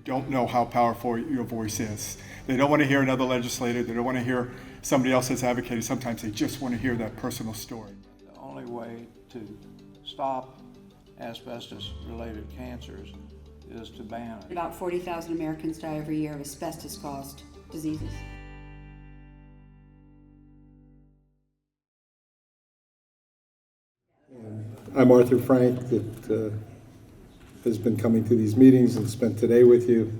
don't know how powerful your voice is. They don't want to hear another legislator. They don't want to hear somebody else that's advocated. Sometimes they just want to hear that personal story. The only way to stop asbestos-related cancers is to ban it. About 40,000 Americans die every year of asbestos-caused diseases. I'm Arthur Frank, that has been coming to these meetings and spent today with you.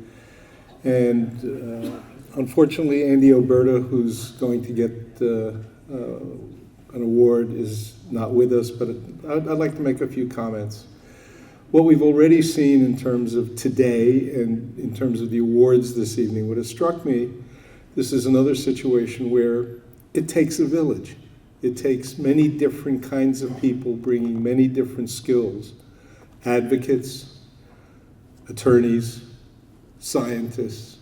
And unfortunately, Andy Oberta, who's going to get an award, is not with us, but I'd like to make a few comments. What we've already seen in terms of today and in terms of the awards this evening, what has struck me, this is another situation where it takes a village. It takes many different kinds of people bringing many different skills, advocates, attorneys, scientists,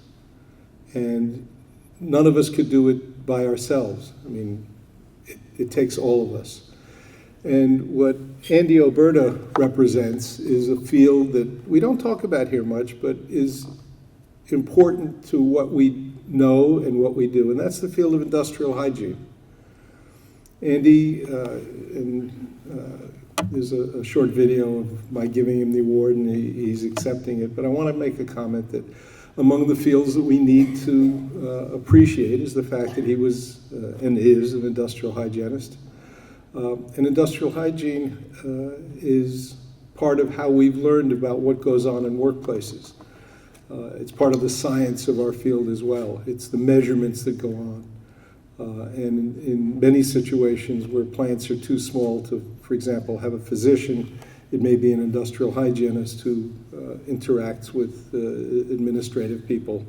and none of us could do it by ourselves. I mean, it takes all of us. And what Andy Oberta represents is a field that we don't talk about here much, but is important to what we know and what we do, and that's the field of industrial hygiene. Andy, there's a short video of my giving him the award, and he's accepting it, but I want to make a comment that among the fields that we need to appreciate is the fact that he was and is an industrial hygienist. And industrial hygiene is part of how we've learned about what goes on in workplaces. It's part of the science of our field as well. It's the measurements that go on. And in many situations where plants are too small to, for example, have a physician, it may be an industrial hygienist who interacts with administrative people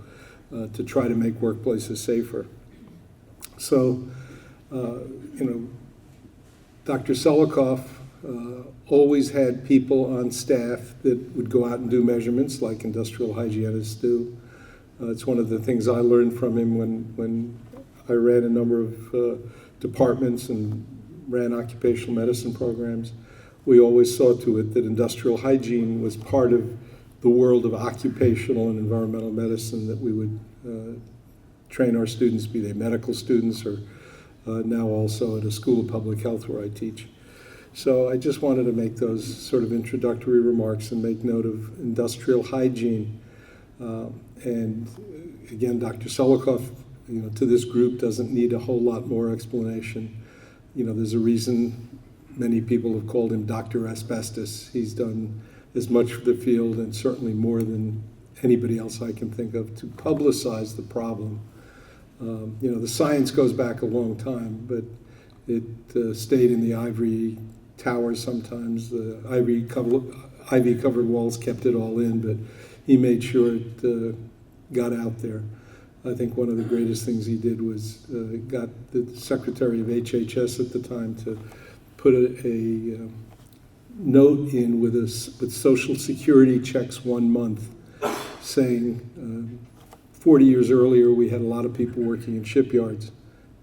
to try to make workplaces safer. So, Dr. Selikoff always had people on staff that would go out and do measurements like industrial hygienists do. It's one of the things I learned from him when I ran a number of departments and ran occupational medicine programs. We always saw to it that industrial hygiene was part of the world of occupational and environmental medicine, that we would train our students, be they medical students or now also at a school of public health where I teach. So I just wanted to make those sort of introductory remarks and make note of industrial hygiene. And again, Dr. Selikoff, to this group doesn't need a whole lot more explanation. There's a reason many people have called him Dr. Asbestos. He's done as much for the field and certainly more than anybody else I can think of to publicize the problem. The science goes back a long time, but it stayed in the ivory towers sometimes. The ivy-covered walls kept it all in, but he made sure it got out there. I think one of the greatest things he did was got the secretary of HHS at the time to put a note in with Social Security checks 1 month, saying 40 years earlier we had a lot of people working in shipyards,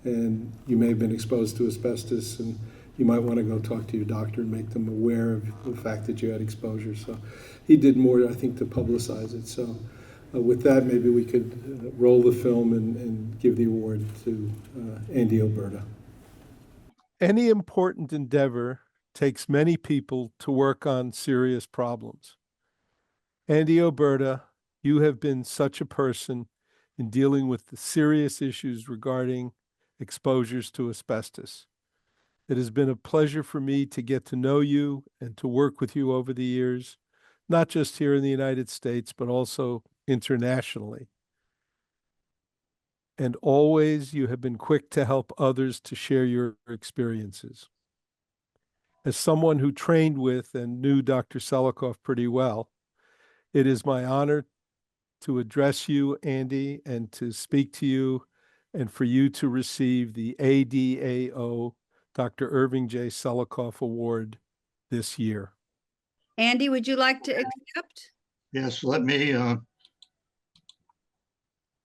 and you may have been exposed to asbestos, and you might want to go talk to your doctor and make them aware of the fact that you had exposure. So he did more, I think, to publicize it. So with that, maybe we could roll the film and give the award to Andy Oberta. Any important endeavor takes many people to work on serious problems. Andy Oberta, you have been such a person in dealing with the serious issues regarding exposures to asbestos. It has been a pleasure for me to get to know you and to work with you over the years, not just here in the United States, but also internationally. And always you have been quick to help others to share your experiences. As someone who trained with and knew Dr. Selikoff pretty well, it is my honor to address you, Andy, and to speak to you, and for you to receive the ADAO Dr. Irving J. Selikoff Award this year. Andy, would you like to accept? Yes, let me,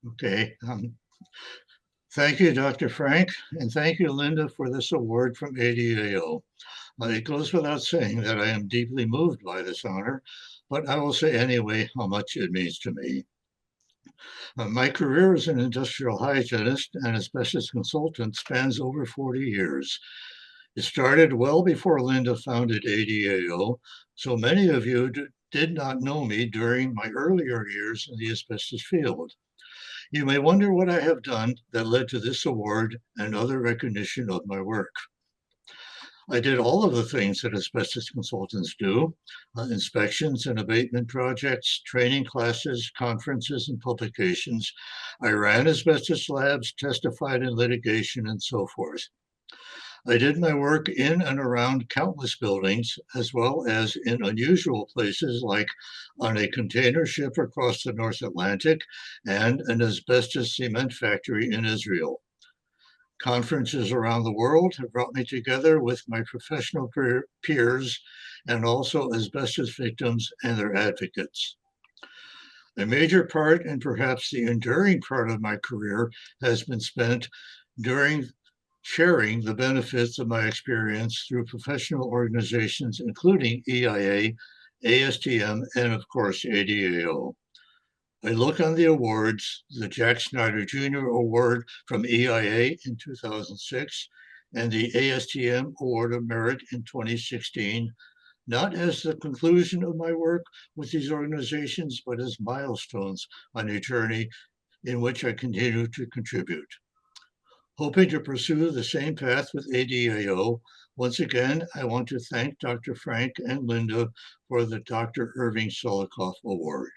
okay. Thank you, Dr. Frank, and thank you, Linda, for this award from ADAO. It goes without saying that I am deeply moved by this honor, but I will say anyway how much it means to me. My career as an industrial hygienist and asbestos consultant spans over 40 years. It started well before Linda founded ADAO, so many of you did not know me during my earlier years in the asbestos field. You may wonder what I have done that led to this award and other recognition of my work. I did all of the things that asbestos consultants do, inspections and abatement projects, training classes, conferences, and publications. I ran asbestos labs, testified in litigation, and so forth. I did my work in and around countless buildings, as well as in unusual places like on a container ship across the North Atlantic and an asbestos cement factory in Israel. Conferences around the world have brought me together with my professional peers and also asbestos victims and their advocates. A major part, and perhaps the enduring part of my career, has been spent during sharing the benefits of my experience through professional organizations, including EIA, ASTM, and of course, ADAO. I look on the awards, the Jack Snyder Jr. Award from EIA in 2006 and the ASTM Award of Merit in 2016, not as the conclusion of my work with these organizations, but as milestones on a journey in which I continue to contribute. Hoping to pursue the same path with ADAO, once again, I want to thank Dr. Frank and Linda for the Dr. Irving Selikoff Award.